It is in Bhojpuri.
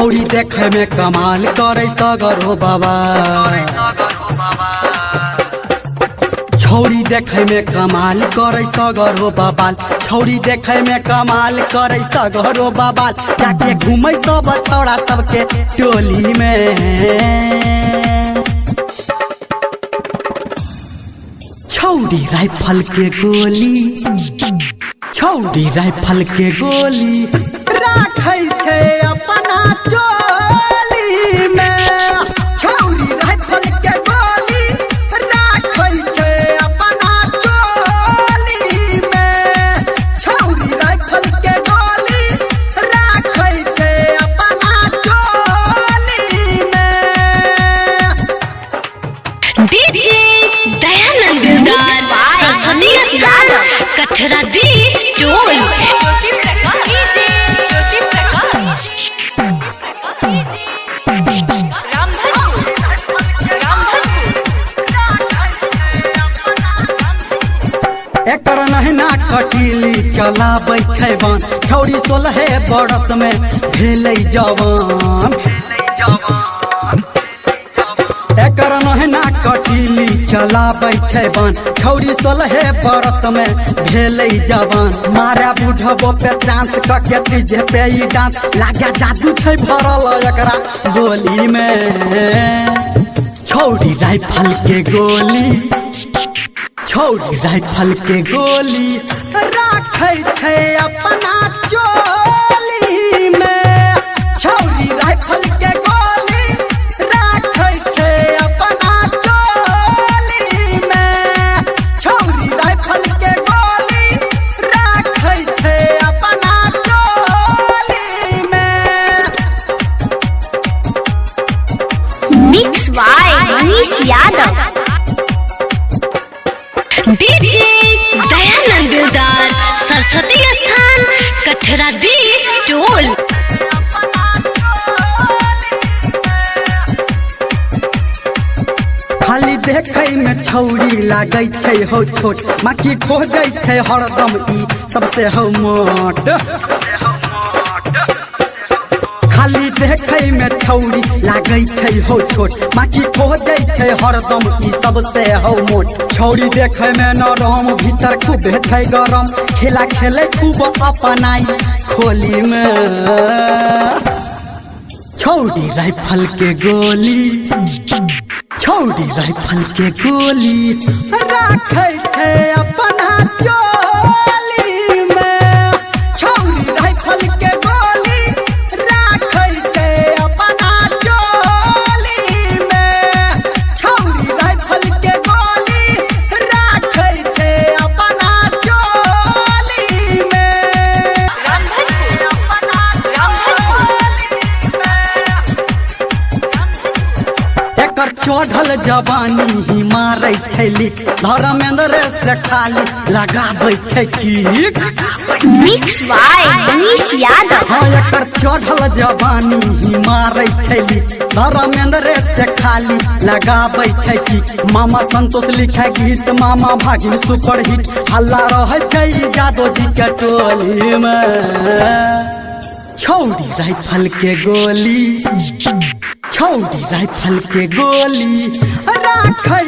छौरी देखे में कमाल करे सगरो बाबा, छौरी देखे में कमाल करे सगरो बाबाल, छौरी देखे में कमाल करे सगरो बाबाल। जाके घूमे सब छौड़ा सबके टोली में, छौरी राइफल के गोली, छौरी राइफल के गोली राखै छै अपना चोली में। छौरी राइफल के गोली राखै छै अपना चोली में, छौरी राइफल के गोली राखै छै अपना चोली में। डीजे दयानंद दिलदार सरस्वती स्थान कठरा दी टोल। एकर नहना कटीली चलाबै छै बान, छौरी 16 बरस में भेलै जवान। एकर नहना कटीली चलाबै छै बान, छौरी 16 बरस में भेलै जवान। मारे बुढ़बो पे चांस कके डीजे पे ई डांस, लागे जादू छै भरल एकरा गोली में। छौरी राइफल के गोली, छौरी राइफल के गोली राखै छै अपना चोली में, छौरी राइफल के गोली राखै छै अपना चोली में, छौरी राइफल के गोली राखै छै अपना चोली में। Mix by Manish Yadav. DJ Dayanand Dildar Saraswati स्थान कठरा दी टोल। खाली देखे में छौरी लागै छै हो छोट, माकी खोजै छै हरदम ई सबसे हो मोट। खाली देखे में छौरी लागै छै हो छोट, माकी खोजै छै हरदम ई सबसे हो मोट। छौरी देखे में नरम भीतर खूब छै गरम, खेला खेले खूब अपनाई खोली में। छौरी राइफल के गोली, छौरी राइफल के गोली राखै छै अपना चोली में, छौरी राइफल के गोली राखै छै अपना चोली में, छौरी राइफल के गोली राखै छै अपना चोली में। एकर चढ़ल जवानी ही मारै छै लिक, धर्मेंद्र से खाली लगाबै छै kick. Mix by Manish Yadav. हाँ एकर चढ़ल जवानी ही मारै छै लिक, धर्मेंद्र से खाली लगाबै छै किक। मामा संतोष लिखे गीत, मामा भागिन सुपर हिट, हल्ला रहै छै जादव जी के टोली में। छौरी राइफल के गोली, छौरी राइफल के गोली राखै